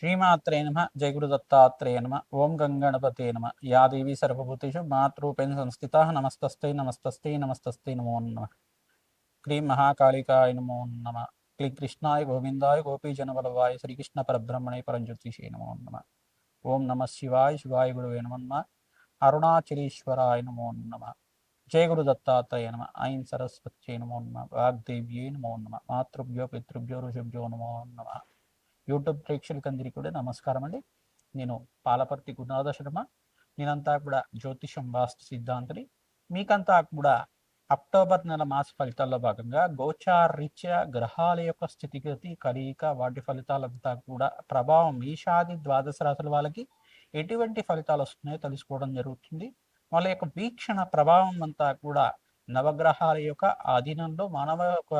శ్రీమాత్రే నమ జయ గురు దత్తాత్రేయ నమ ఓం గంగణపతే నమ యా దేవి సర్వభూతేషు మాతృపేణ సంస్థిత నమస్తస్తే నమస్తస్తే నమస్తస్తే నమో నమ క్లీం మహాకాళికాయ నమో నమ క్లీం కృష్ణాయ గోవిందాయ గోపీజనవల్లభాయ శ్రీకృష్ణ పరబ్రహ్మణే పరంజ్యోతిషే నమో నమ ఓం నమ శివాయ శివాయ గురువే నమ అరుణాచలేశ్వరాయ నమో నమ జయ గురు దత్తాత్రేయ నమ ఐం సరస్వత్యై నమో నమ వాగ్దేవ్యై నమో నమ మాతృభ్యో పితృభ్యో ఋషుభ్యో నమో నమ యూట్యూబ్ ప్రేక్షకులందరికీ కూడా నమస్కారం అండి. నేను పాలపర్తి గురునాథ శర్మ. నేనంతా కూడా జ్యోతిషం వాస్తు సిద్ధాంతిని. మీకంతా కూడా అక్టోబర్ నెల మాస ఫలితాల్లో భాగంగా గోచారీత్యా గ్రహాల యొక్క స్థితిగతి కలయిక వాటి ఫలితాలంతా కూడా ప్రభావం ఈషాది ద్వాదశ రాశుల వాళ్ళకి ఎటువంటి ఫలితాలు వస్తున్నాయో తెలుసుకోవడం జరుగుతుంది. వాళ్ళ యొక్క వీక్షణ ప్రభావం అంతా కూడా నవగ్రహాల యొక్క ఆధీనంలో మానవ యొక్క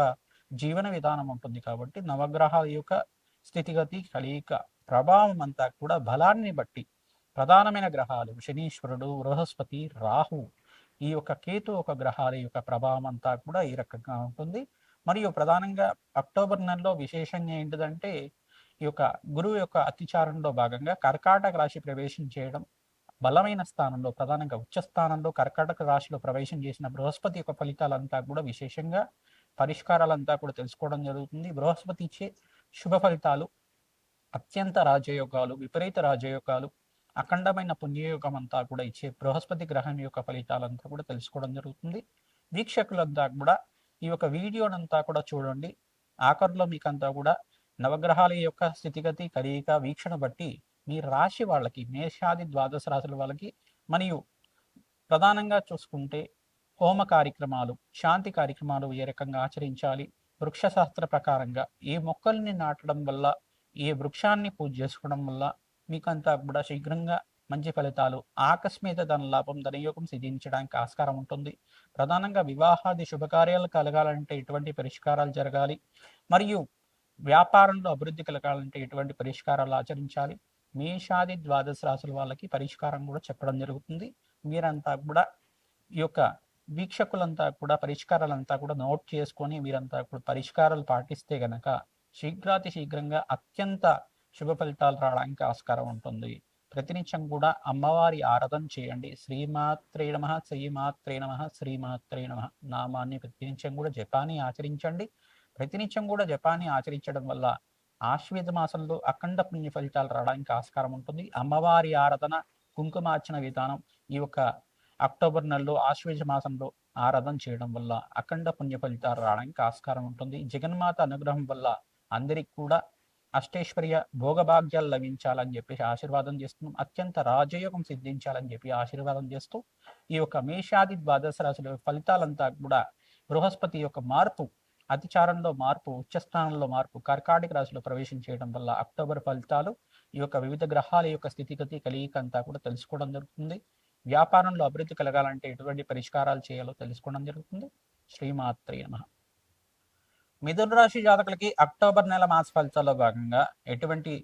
జీవన విధానం ఉంటుంది. కాబట్టి నవగ్రహాల యొక్క స్థితిగతి కలయిక ప్రభావం అంతా కూడా బలాన్ని బట్టి ప్రధానమైన గ్రహాలు శనీశ్వరుడు, బృహస్పతి, రాహు, ఈ యొక్క కేతు ఒక గ్రహాల యొక్క ప్రభావం అంతా కూడా ఈ రకంగా ఉంటుంది. మరియు ప్రధానంగా అక్టోబర్ నెలలో విశేషంగా ఏంటిదంటే ఈ యొక్క గురువు యొక్క అతిచారంలో భాగంగా కర్కాటక రాశి ప్రవేశం చేయడం, బలమైన స్థానంలో ప్రధానంగా ఉచ్చ స్థానంలో కర్కాటక రాశిలో ప్రవేశం చేసిన బృహస్పతి యొక్క ఫలితాలంతా కూడా విశేషంగా పరిష్కారాలంతా కూడా తెలుసుకోవడం జరుగుతుంది. బృహస్పతి ఇచ్చే శుభ ఫలితాలు, అత్యంత రాజయోగాలు, విపరీత రాజయోగాలు, అఖండమైన పుణ్యయోగం అంతా కూడా ఇచ్చే బృహస్పతి గ్రహం యొక్క ఫలితాలంతా కూడా తెలుసుకోవడం జరుగుతుంది. వీక్షకులంతా కూడా ఈ యొక్క వీడియోనంతా కూడా చూడండి. ఆఖరిలో మీకంతా కూడా నవగ్రహాల యొక్క స్థితిగతి కలయిక వీక్షణ బట్టి మీ రాశి వాళ్ళకి, మేషాది ద్వాదశ రాశుల వాళ్ళకి, మరియు ప్రధానంగా చూసుకుంటే హోమ కార్యక్రమాలు, శాంతి కార్యక్రమాలు ఏ రకంగా ఆచరించాలి, వృక్షశాస్త్ర ప్రకారంగా ఏ మొక్కల్ని నాటడం వల్ల, ఏ వృక్షాన్ని పూజ చేసుకోవడం వల్ల మీకంతా కూడా శీఘ్రంగా మంచి ఫలితాలు, ఆకస్మిక ధన లాభం, ధనయోగం సిద్ధించడానికి ఆస్కారం ఉంటుంది. ప్రధానంగా వివాహాది శుభకార్యాలు కలగాలంటే ఎటువంటి పరిష్కారాలు జరగాలి, మరియు వ్యాపారంలో అభివృద్ధి కలగాలంటే ఎటువంటి పరిష్కారాలు ఆచరించాలి, మేషాది ద్వాదశ రాశుల వాళ్ళకి పరిష్కారం కూడా చెప్పడం జరుగుతుంది. మీరంతా కూడా ఈ యొక్క వీక్షకులంతా కూడా పరిష్కారాలంతా కూడా నోట్ చేసుకొని మీరంతా కూడా పరిష్కారాలు పాటిస్తే గనక శీఘ్రాతి శీఘ్రంగా అత్యంత శుభ ఫలితాలు రావడానికి ఆస్కారం ఉంటుంది. ప్రతినిత్యం కూడా అమ్మవారి ఆరాధన చేయండి. శ్రీమాత్రే నమః, శ్రీమాత్రే నమః, శ్రీమాత్రే నమః నామాన్ని ప్రతినిత్యం కూడా జపాన్ని ఆచరించండి. ప్రతినిత్యం కూడా జపాన్ని ఆచరించడం వల్ల ఆశ్వేత మాసంలో అఖండ పుణ్య ఫలితాలు రావడానికి ఆస్కారం ఉంటుంది. అమ్మవారి ఆరాధన, కుంకుమార్చన విధానం ఈ యొక్క అక్టోబర్ నెలలో ఆశ్వేజ మాసంలో ఆరాధన చేయడం వల్ల అఖండ పుణ్య ఫలితాలు రావడానికి ఆస్కారం ఉంటుంది. జగన్మాత అనుగ్రహం వల్ల అందరికి కూడా అష్టైశ్వర్య భోగభాగ్యాలు లభించాలని చెప్పేసి ఆశీర్వాదం చేస్తున్నాం. అత్యంత రాజయోగం సిద్ధించాలని చెప్పి ఆశీర్వాదం చేస్తూ ఈ యొక్క మేషాది ద్వాదశ రాశుల ఫలితాలంతా కూడా బృహస్పతి యొక్క మార్పు, అతిచారంలో మార్పు, ఉచ్చస్థానంలో మార్పు, కర్కాటక రాశిలో ప్రవేశం చేయడం వల్ల అక్టోబర్ ఫలితాలు ఈ యొక్క వివిధ గ్రహాల యొక్క స్థితిగతి కలయిక అంతా కూడా తెలుసుకోవడం జరుగుతుంది. వ్యాపారంలో అభివృద్ధి కలగాలంటే ఎటువంటి పరిష్కారాలు చేయాలో తెలుసుకోవడం జరుగుతుంది. శ్రీమాత్రే నమః. మిథున రాశి జాతకులకి అక్టోబర్ నెల మాస ఫలితాల్లో భాగంగా ఎటువంటి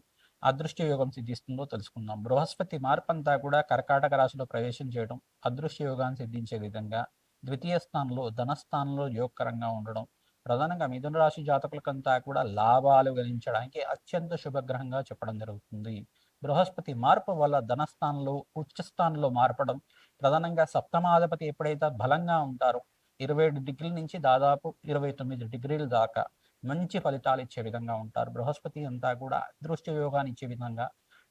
అదృష్ట యోగం సిద్ధిస్తుందో తెలుసుకుందాం. బృహస్పతి మార్పు అంతా కూడా కర్కాటక రాశిలో ప్రవేశం చేయడం అదృష్ట యోగాన్ని సిద్ధించే విధంగా, ద్వితీయ స్థానంలో ధనస్థానంలో యోగకరంగా ఉండడం, ప్రధానంగా మిథున రాశి జాతకులకంతా కూడా లాభాలు గణించడానికి అత్యంత శుభగ్రహంగా చెప్పడం జరుగుతుంది. బృహస్పతి మార్పు వల్ల ధనస్థానంలో ఉచ్చస్థానంలో మార్పడం, ప్రధానంగా సప్తమాధిపతి ఎప్పుడైతే బలంగా ఉంటారో 27 డిగ్రీల నుంచి దాదాపు 29 డిగ్రీల దాకా మంచి ఫలితాలు ఇచ్చే విధంగా ఉంటారు. బృహస్పతి అంతా కూడా అదృష్ట యోగాన్ని ఇచ్చే విధంగా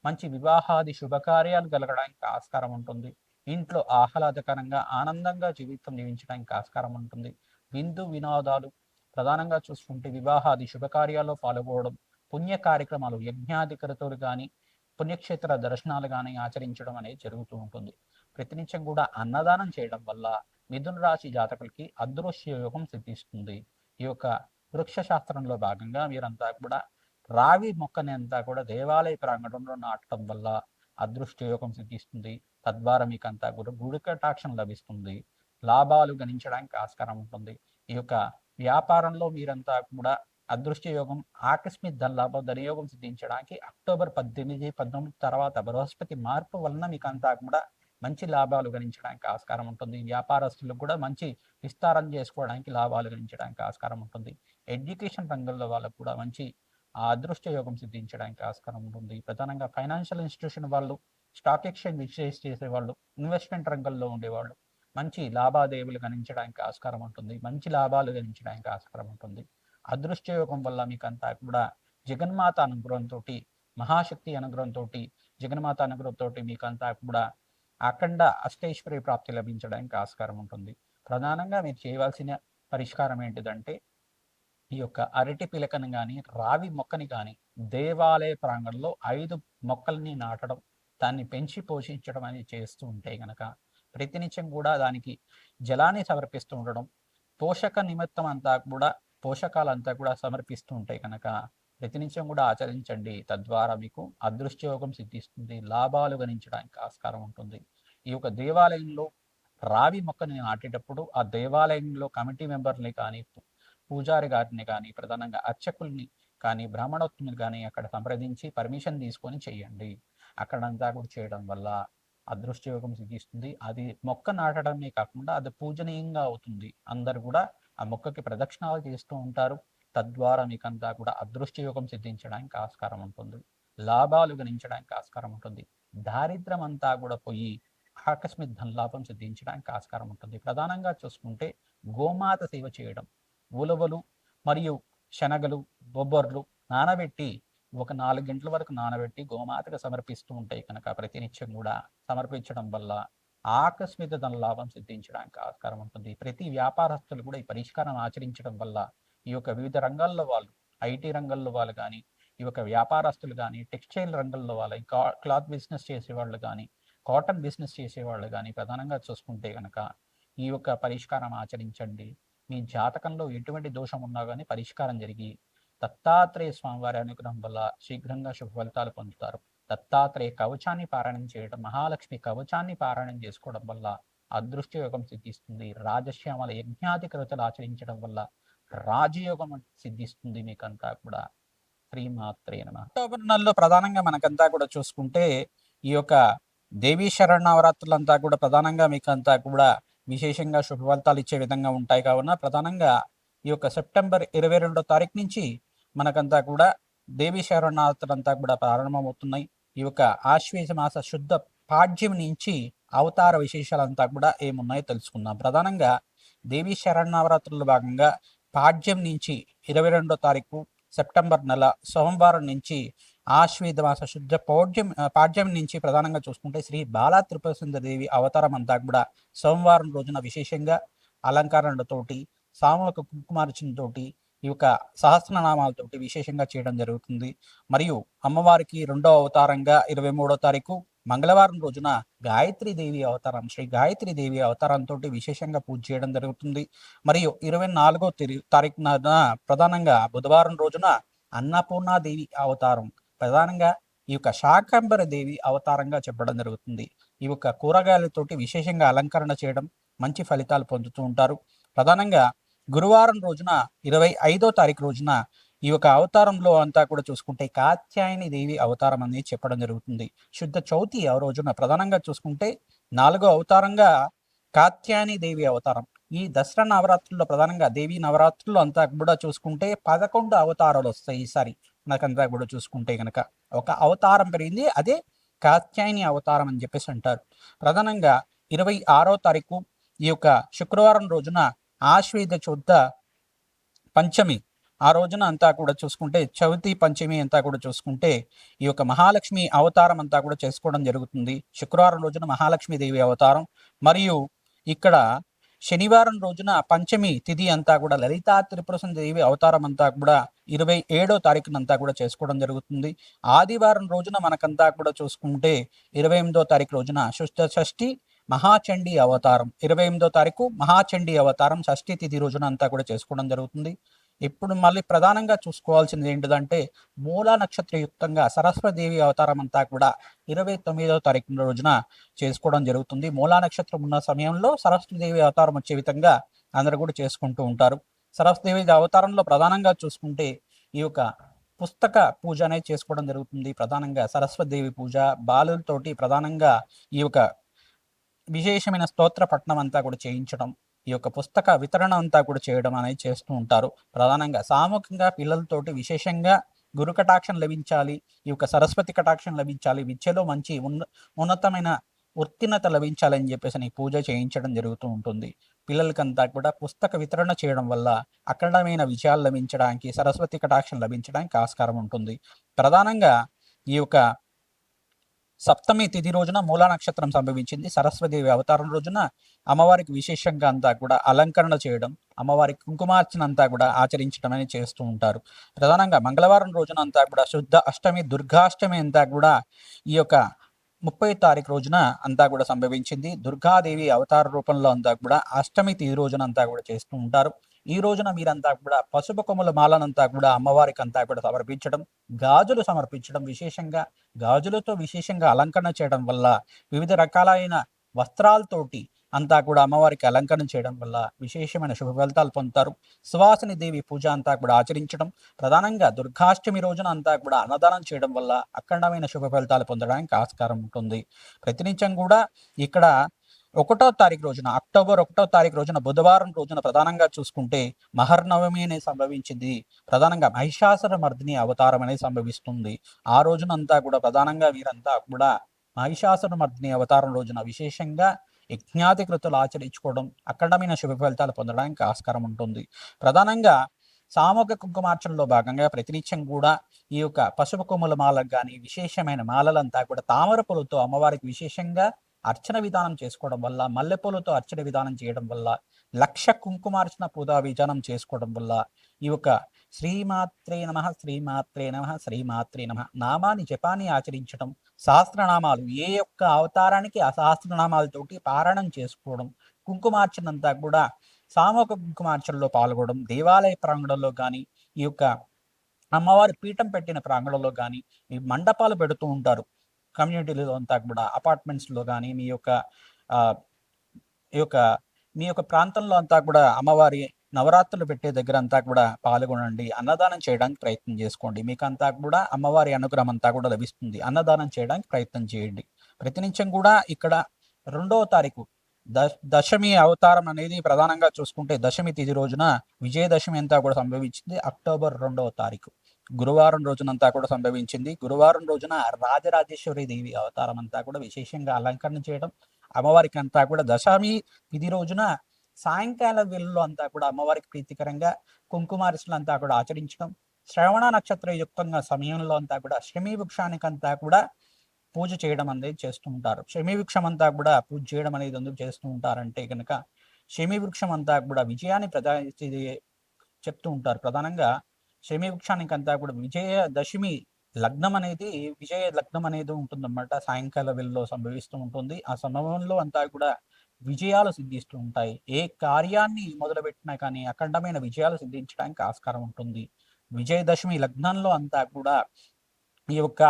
మంచి వివాహాది శుభకార్యాలు కలగడానికి ఆస్కారం ఉంటుంది. ఇంట్లో ఆహ్లాదకరంగా ఆనందంగా జీవితం జీవించడానికి ఆస్కారం ఉంటుంది. విందు వినోదాలు, ప్రధానంగా చూసుకుంటే వివాహాది శుభకార్యాల్లో పాల్గొనడం, పుణ్య కార్యక్రమాలు, యజ్ఞాధికరతులు కానీ, పుణ్యక్షేత్ర దర్శనాలు కానీ ఆచరించడం అనేది జరుగుతూ ఉంటుంది. ప్రతినిత్యం కూడా అన్నదానం చేయడం వల్ల మిథున రాశి జాతకులకి అదృశ్య యోగం సిద్ధిస్తుంది. ఈ యొక్క వృక్ష శాస్త్రంలో భాగంగా మీరంతా కూడా రావి మొక్కని అంతా కూడా దేవాలయ ప్రాంగణంలో నాటడం వల్ల అదృష్ట యోగం సిద్ధిస్తుంది. తద్వారా మీకంతా కూడా గుడి కటాక్షం లభిస్తుంది. లాభాలు గణించడానికి ఆస్కారం ఉంటుంది. ఈ యొక్క వ్యాపారంలో మీరంతా కూడా అదృష్ట యోగం, ఆకస్మిక ధనలాభం, ధనయోగం సిద్ధించడానికి అక్టోబర్ 18, 19 తర్వాత బృహస్పతి మార్పు వలన మీకంతా కూడా మంచి లాభాలు గణించడానికి ఆస్కారం ఉంటుంది. వ్యాపారస్తులకు కూడా మంచి విస్తారం చేసుకోవడానికి, లాభాలు గణించడానికి ఆస్కారం ఉంటుంది. ఎడ్యుకేషన్ రంగంలో వాళ్ళకు కూడా మంచి ఆ అదృష్ట యోగం సిద్ధించడానికి ఆస్కారం ఉంటుంది. ప్రధానంగా ఫైనాన్షియల్ ఇన్స్టిట్యూషన్ వాళ్ళు, స్టాక్ ఎక్స్చేంజ్ విశ్లేష చేసేవాళ్ళు, ఇన్వెస్ట్మెంట్ రంగంలో ఉండేవాళ్ళు మంచి లాభాదేవీలు గణించడానికి ఆస్కారం ఉంటుంది. మంచి లాభాలు గణించడానికి ఆస్కారం ఉంటుంది. అదృష్ట యోగం వల్ల మీకంతా కూడా జగన్మాత అనుగ్రహంతో, మహాశక్తి అనుగ్రహంతో, జగన్మాత అనుగ్రహంతో మీకంతా కూడా అఖండ అష్టైశ్వర్య ప్రాప్తి లభించడానికి ఆస్కారం ఉంటుంది. ప్రధానంగా మీరు చేయవలసిన పరిష్కారం ఏంటిదంటే ఈ యొక్క అరటి పిలకను కానీ రావి మొక్కని కానీ దేవాలయ ప్రాంగణంలో 5 మొక్కల్ని నాటడం, దాన్ని పెంచి పోషించడం అనేది చేస్తూ ఉంటే గనక ప్రతినిత్యం కూడా దానికి జలాన్ని సమర్పిస్తూ ఉండడం, పోషక నిమిత్తం అంతా కూడా పోషకాలంతా కూడా సమర్పిస్తూ ఉంటాయి కనుక ప్రతినిత్యం కూడా ఆచరించండి. తద్వారా మీకు అదృష్టయోగం సిద్ధిస్తుంది, లాభాలు గణించడానికి ఆస్కారం ఉంటుంది. ఈ యొక్క దేవాలయంలో రావి మొక్కని నాటేటప్పుడు ఆ దేవాలయంలో కమిటీ మెంబర్ని కానీ, పూజారి గారిని కానీ, ప్రధానంగా అర్చకుల్ని కానీ, బ్రాహ్మణోత్తములు కానీ అక్కడ సంప్రదించి పర్మిషన్ తీసుకొని చేయండి. అక్కడంతా కూడా చేయడం వల్ల అదృష్టయోగం సిద్ధిస్తుంది. అది మొక్క నాటడమే కాకుండా అది పూజనీయంగా అవుతుంది. అందరు కూడా ఆ మొక్కకి ప్రదక్షిణాలు చేస్తూ ఉంటారు. తద్వారా మీకంతా కూడా అదృష్టయోగం సిద్ధించడానికి ఆస్కారం ఉంటుంది. లాభాలు గణించడానికి ఆస్కారం ఉంటుంది. దారిద్ర్యం అంతా కూడా పోయి ఆకస్మిక ధనలాభం సిద్ధించడానికి ఆస్కారం ఉంటుంది. ప్రధానంగా చూసుకుంటే గోమాత సేవ చేయడం, ఉలవలు మరియు శనగలు, బొబ్బర్లు నానబెట్టి ఒక 4 గంటల వరకు నానబెట్టి గోమాతకు సమర్పిస్తూ ఉంటాయి కనుక ప్రతినిత్యం కూడా సమర్పించడం వల్ల ఆకస్మిక ధనలాభం సిద్ధించడానికి ఆస్కారం ఉంటుంది. ప్రతి వ్యాపారస్తులు కూడా ఈ పరిష్కారం ఆచరించడం వల్ల ఈ యొక్క వివిధ రంగాల్లో వాళ్ళు, ఐటీ రంగంలో వాళ్ళు కానీ, ఈ యొక్క వ్యాపారస్తులు కానీ, టెక్స్టైల్ రంగంలో వాళ్ళు, క్లాత్ బిజినెస్ చేసేవాళ్ళు కానీ, కాటన్ బిజినెస్ చేసేవాళ్ళు కానీ ప్రధానంగా చూసుకుంటే కనుక ఈ యొక్క పరిష్కారం ఆచరించండి. మీ జాతకంలో ఎటువంటి దోషం ఉన్నా కానీ పరిష్కారం జరిగి దత్తాత్రేయ స్వామివారి అనుగ్రహం వల్ల శీఘ్రంగా శుభ ఫలితాలు పొందుతారు. దత్తాత్రేయ కవచాన్ని పారాయణం చేయడం, మహాలక్ష్మి కవచాన్ని పారాయణం చేసుకోవడం వల్ల అదృష్ట యోగం సిద్ధిస్తుంది. రాజశ్యామల యజ్ఞాది కృతలు ఆచరించడం వల్ల రాజయోగం సిద్ధిస్తుంది. మీకంతా కూడా శ్రీమాత్రే నమః. అక్టోబర్ నెలలో ప్రధానంగా మనకంతా కూడా చూసుకుంటే ఈ యొక్క దేవీ శరణవరాత్రులంతా కూడా ప్రధానంగా మీకంతా కూడా విశేషంగా శుభ ఫలితాలు ఇచ్చే విధంగా ఉంటాయి. కావున ప్రధానంగా ఈ యొక్క సెప్టెంబర్ 22వ తారీఖు నుంచి మనకంతా కూడా దేవీ శరణవరాత్రులంతా కూడా ప్రారంభమవుతున్నాయి. ఈ యొక్క ఆశ్వేజ మాస శుద్ధ పాడ్యం నుంచి అవతార విశేషాలంతా కూడా ఏమున్నాయో తెలుసుకుందాం. ప్రధానంగా దేవీ శరణవరాత్రుల్లో భాగంగా పాడ్యం నుంచి 22వ తారీఖు సెప్టెంబర్ నెల సోమవారం నుంచి ఆశ్వేద మాస శుద్ధ పాడ్యం నుంచి ప్రధానంగా చూసుకుంటే శ్రీ బాలా త్రిపుర దేవి అవతారం అంతా కూడా సోమవారం రోజున విశేషంగా అలంకరణలతోటి, సామూహిక కుంకుమార్చనతోటి, ఈ యొక్క సహస్రనామాలతోటి విశేషంగా చేయడం జరుగుతుంది. మరియు అమ్మవారికి 2వ అవతారంగా 23వ తారీఖు మంగళవారం రోజున గాయత్రీదేవి అవతారం, శ్రీ గాయత్రీదేవి అవతారంతో విశేషంగా పూజ చేయడం జరుగుతుంది. మరియు 24వ తారీఖున ప్రధానంగా బుధవారం రోజున అన్నపూర్ణాదేవి అవతారం, ప్రధానంగా ఈ యొక్క శాకంబర దేవి అవతారంగా చెప్పడం జరుగుతుంది. ఈ యొక్క కూరగాయలతోటి విశేషంగా అలంకరణ చేయడం, మంచి ఫలితాలు పొందుతూ ఉంటారు. ప్రధానంగా గురువారం రోజున 25వ తారీఖు రోజున ఈ యొక్క అవతారంలో అంతా కూడా చూసుకుంటే కాత్యాయని దేవి అవతారం అనేది చెప్పడం జరుగుతుంది. శుద్ధ చవితి ఆ రోజున ప్రధానంగా చూసుకుంటే 4వ అవతారంగా కాత్యాయని దేవి అవతారం. ఈ దసరా నవరాత్రుల్లో ప్రధానంగా దేవి నవరాత్రుల్లో అంతా కూడా చూసుకుంటే 11 అవతారాలు వస్తాయి. ఈసారి మనకంతా కూడా చూసుకుంటే కనుక ఒక అవతారం పెరిగింది, అదే కాత్యాయని అవతారం అని చెప్పేసి అంటారు. ప్రధానంగా 26వ తారీఖు ఈ యొక్క శుక్రవారం రోజున ఆశ్వేద శుద్ధ పంచమి, ఆ రోజున అంతా కూడా చూసుకుంటే చవితి పంచమి అంతా కూడా చూసుకుంటే ఈ యొక్క మహాలక్ష్మి అవతారం అంతా కూడా చేసుకోవడం జరుగుతుంది. శుక్రవారం రోజున మహాలక్ష్మి దేవి అవతారం, మరియు ఇక్కడ శనివారం రోజున పంచమి తిథి అంతా కూడా లలితా త్రిపుర దేవి అవతారం అంతా కూడా 27వ తారీఖునంతా కూడా చేసుకోవడం జరుగుతుంది. ఆదివారం రోజున మనకంతా కూడా చూసుకుంటే 28వ తారీఖు రోజున శుద్ధ షష్ఠి మహాచండీ అవతారం, 28వ తారీఖు మహాచండీ అవతారం షష్ఠి తిథి రోజున అంతా కూడా చేసుకోవడం జరుగుతుంది. ఇప్పుడు మళ్ళీ ప్రధానంగా చూసుకోవాల్సింది ఏంటిదంటే మూలా నక్షత్రయుక్తంగా సరస్వదేవి అవతారం అంతా కూడా 29వ తారీఖు రోజున చేసుకోవడం జరుగుతుంది. మూలా నక్షత్రం ఉన్న సమయంలో సరస్వదేవి అవతారం వచ్చే విధంగా అందరూ కూడా చేసుకుంటూ ఉంటారు. సరస్వదేవి అవతారంలో ప్రధానంగా చూసుకుంటే ఈ యొక్క పుస్తక పూజ అనేది చేసుకోవడం జరుగుతుంది. ప్రధానంగా సరస్వదేవి పూజ, బాలులతోటి ప్రధానంగా ఈ యొక్క విశేషమైన స్తోత్ర పఠనం అంతా కూడా చేయించడం, ఈ యొక్క పుస్తక వితరణ అంతా కూడా చేయడం అనేది చేస్తూ ఉంటారు. ప్రధానంగా సామూహికంగా పిల్లలతోటి విశేషంగా గురు కటాక్షం లభించాలి, ఈ యొక్క సరస్వతి కటాక్షం లభించాలి, విద్యలో మంచి ఉన్నతమైన ఉత్తీర్ణత లభించాలని చెప్పేసి పూజ చేయించడం జరుగుతూ ఉంటుంది. పిల్లలకంతా కూడా పుస్తక వితరణ చేయడం వల్ల అఖండమైన విజయాలు లభించడానికి, సరస్వతి కటాక్షం లభించడానికి ఆస్కారం ఉంటుంది. ప్రధానంగా ఈ యొక్క సప్తమి తిథి రోజున మూలా నక్షత్రం సంభవించింది. సరస్వతిదేవి అవతారం రోజున అమ్మవారికి విశేషంగా అంతా కూడా అలంకరణ చేయడం, అమ్మవారికి కుంకుమార్చన అంతా కూడా ఆచరించడం అనేది చేస్తూ ఉంటారు. ప్రధానంగా మంగళవారం రోజున అంతా కూడా శుద్ధ అష్టమి, దుర్గాష్టమి అంతా కూడా ఈ యొక్క 30 తారీఖు రోజున అంతా కూడా సంభవించింది. దుర్గాదేవి అవతార రూపంలో అంతా కూడా అష్టమి తిథి రోజున అంతా కూడా చేస్తూ ఉంటారు. ఈ రోజున మీరంతా కూడా పసుపు కొమ్ముల మాలనంతా కూడా అమ్మవారికి అంతా కూడా సమర్పించడం, గాజులు సమర్పించడం, విశేషంగా గాజులతో విశేషంగా అలంకరణ చేయడం వల్ల, వివిధ రకాలైన వస్త్రాలతోటి అంతా కూడా అమ్మవారికి అలంకరణ చేయడం వల్ల విశేషమైన శుభ ఫలితాలు పొందుతారు. సువాసిని దేవి పూజ అంతా కూడా ఆచరించడం, ప్రధానంగా దుర్గాష్టమి రోజున అంతా కూడా అన్నదానం చేయడం వల్ల అఖండమైన శుభ ఫలితాలు పొందడానికి ఆస్కారం ఉంటుంది. ప్రతినిత్యం కూడా ఇక్కడ 1వ తారీఖు రోజున, అక్టోబర్ 1వ తారీఖు రోజున, బుధవారం రోజున ప్రధానంగా చూసుకుంటే మహర్నవమి అనేది సంభవించింది. ప్రధానంగా మహిషాసుర మర్దిని అవతారం అనేది సంభవిస్తుంది. ఆ రోజునంతా కూడా ప్రధానంగా వీరంతా కూడా మహిషాసుర మర్దిని అవతారం రోజున విశేషంగా యజ్ఞాతి కృతులు ఆచరించుకోవడం, అఖండమైన శుభ ఫలితాలు పొందడానికి ఆస్కారం ఉంటుంది. ప్రధానంగా సామూహిక కుంకుమార్చనలో భాగంగా ప్రతినిత్యం కూడా ఈ యొక్క పసుపు కొమ్ముల మాలకు కానీ, విశేషమైన మాలలంతా కూడా తామర పూలతో అమ్మవారికి విశేషంగా అర్చన విధానం చేసుకోవడం వల్ల, మల్లెపూలతో అర్చన విధానం చేయడం వల్ల, లక్ష కుంకుమార్చన పూజా విధానం చేసుకోవడం వల్ల ఈ యొక్క శ్రీమాత్రే నమ, శ్రీమాత్రే నమ, శ్రీమాత్రే నమ నామాన్ని జపాన్ని ఆచరించడం, సహస్రనామాలు ఏ యొక్క అవతారానికి ఆ సహస్రనామాలతోటి పారాయణం చేసుకోవడం, కుంకుమార్చనంతా కూడా సామూహిక కుంకుమార్చనలో పాల్గొనడం, దేవాలయ ప్రాంగణంలో కానీ, ఈ యొక్క అమ్మవారి పీఠం పెట్టిన ప్రాంగణంలో కానీ, ఈ మండపాలు పెడుతూ ఉంటారు కమ్యూనిటీలో అంతా కూడా, అపార్ట్మెంట్స్లో కానీ, మీ యొక్క ఈ యొక్క మీ యొక్క ప్రాంతంలో అంతా కూడా అమ్మవారి నవరాత్రులు పెట్టే దగ్గర అంతా కూడా పాల్గొనండి, అన్నదానం చేయడానికి ప్రయత్నం చేసుకోండి. మీకు అంతా కూడా అమ్మవారి అనుగ్రహం అంతా కూడా లభిస్తుంది. అన్నదానం చేయడానికి ప్రయత్నం చేయండి. ప్రతినిత్యం కూడా ఇక్కడ 2వ తారీఖు దశమి అవతారం అనేది ప్రధానంగా చూసుకుంటే దశమి తిథి రోజున విజయదశమి అంతా కూడా సంభవించింది. అక్టోబర్ 2వ తారీఖు గురువారం రోజునంతా కూడా సంభవించింది. గురువారం రోజున రాజరాజేశ్వరి దేవి అవతారం అంతా కూడా విశేషంగా అలంకరణ చేయడం, అమ్మవారికి అంతా కూడా దశమి తిథి రోజున సాయంకాల వేళల్లో అంతా కూడా అమ్మవారికి ప్రీతికరంగా కుంకుమార్చనలు అంతా కూడా ఆచరించడం, శ్రవణ నక్షత్ర యుక్తంగా సమయంలో అంతా కూడా శమీ వృక్షానికంతా కూడా పూజ చేయడం అనేది చేస్తూ ఉంటారు. శమీ వృక్షం అంతా కూడా పూజ చేయడం అనేది ఎందుకు చేస్తూ ఉంటారంటే కనుక, శమీ వృక్షం అంతా కూడా విజయాన్ని చెప్తూ ఉంటారు. ప్రధానంగా శమీ వృక్షానికి అంతా కూడా విజయదశమి లగ్నం అనేది విజయ లగ్నం అనేది ఉంటుందన్నమాట. సాయంకాల వేళలో సంభవిస్తూ ఉంటుంది. ఆ సమయంలో అంతా కూడా విజయాలు సిద్ధిస్తూ ఉంటాయి. ఏ కార్యాన్ని మొదలుపెట్టినా కానీ అఖండమైన విజయాలు సిద్ధించడానికి ఆస్కారం ఉంటుంది. విజయదశమి లగ్నంలో అంతా కూడా ఈ యొక్క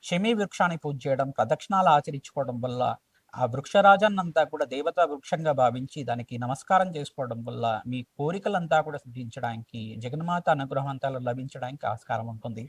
శమీ వృక్షాన్ని పూజ చేయడం, ప్రదక్షిణాలు ఆచరించుకోవడం వల్ల ఆ వృక్షరాజన్నంతా కూడా దేవతా వృక్షంగా భావించి దానికి నమస్కారం చేసుకోవడం వల్ల మీ కోరికలంతా కూడా సిద్ధించడానికి, జగన్మాత అనుగ్రహం అంతా లభించడానికి ఆస్కారం ఉంటుంది.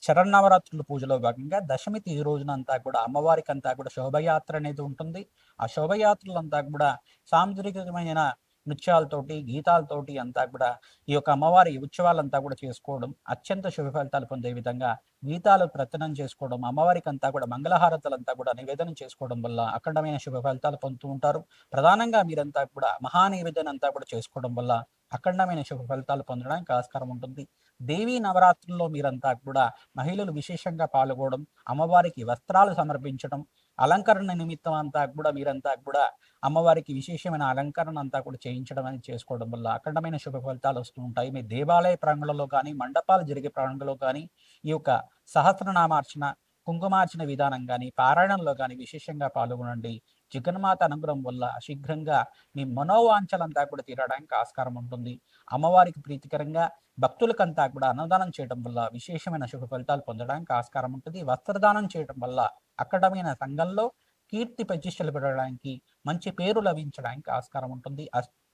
శరన్నవరాత్రుల పూజలో భాగంగా దశమి తిథి రోజునంతా కూడా అమ్మవారికి అంతా కూడా శోభయాత్ర అనేది ఉంటుంది. ఆ శోభయాత్రలంతా కూడా సాంస్కృతికమైన నృత్యాలతోటి, గీతాలతోటి అంతా కూడా ఈ యొక్క అమ్మవారి ఉత్సవాలంతా కూడా చేసుకోవడం, అత్యంత శుభ ఫలితాలు పొందే విధంగా గీతాలు ప్రతనం చేసుకోవడం, అమ్మవారికి అంతా కూడా మంగళహారతలంతా కూడా నివేదన చేసుకోవడం వల్ల అఖండమైన శుభ ఫలితాలు పొందుతూ ఉంటారు. ప్రధానంగా మీరంతా కూడా మహానివేదన అంతా కూడా చేసుకోవడం వల్ల అఖండమైన శుభ ఫలితాలు పొందడానికి ఆస్కారం ఉంటుంది. దేవీ నవరాత్రుల్లో మీరంతా కూడా మహిళలు విశేషంగా పాల్గొనడం, అమ్మవారికి వస్త్రాలు సమర్పించడం, అలంకరణ నిమిత్తం అంతా కూడా మీరంతా కూడా అమ్మవారికి విశేషమైన అలంకరణ అంతా కూడా చేయించడం అనేది చేసుకోవడం వల్ల అఖండమైన శుభ ఫలితాలు వస్తూ ఉంటాయి. మీ దేవాలయ ప్రాంగణంలో కానీ, మండపాలు జరిగే ప్రాంగణంలో కానీ ఈ యొక్క సహస్రనామార్చన, కుంకుమార్చన విధానం కానీ, పారాయణంలో కానీ విశేషంగా పాల్గొనండి. జగన్మాత అనుగ్రహం వల్ల శీఘ్రంగా మీ మనోవాంఛలంతా కూడా తీరడానికి ఆస్కారం ఉంటుంది. అమ్మవారికి ప్రీతికరంగా భక్తులకంతా కూడా అన్నదానం చేయడం వల్ల విశేషమైన శుభ ఫలితాలు పొందడానికి ఆస్కారం ఉంటుంది. వస్త్రదానం చేయడం వల్ల అక్కడమైన సంఘంలో కీర్తి ప్రతిష్టలు పెరగడానికి, మంచి పేరు లభించడానికి ఆస్కారం ఉంటుంది.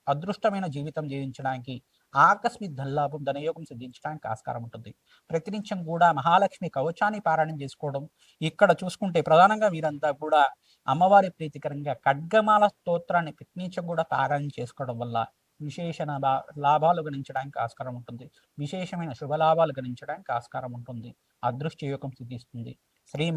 అదృష్టమైన జీవితం జీవించడానికి, ఆకస్మిక ధనలాభం, ధనయోగం సిద్ధించడానికి ఆస్కారం ఉంటుంది. ప్రతినిత్యం కూడా మహాలక్ష్మి కవచాన్ని పారాయణం చేసుకోవడం, ఇక్కడ చూసుకుంటే ప్రధానంగా వీరంతా కూడా అమ్మవారి ప్రీతికరంగా ఖడ్గమాల స్తోత్రాన్ని ప్రతినిత్యం కూడా పారాయణం చేసుకోవడం వల్ల విశేషణ లాభాలు గణించడానికి ఆస్కారం ఉంటుంది. విశేషమైన శుభలాభాలు గణించడానికి ఆస్కారం ఉంటుంది. అదృష్ట యోగం సిద్ధిస్తుంది. శ్రీ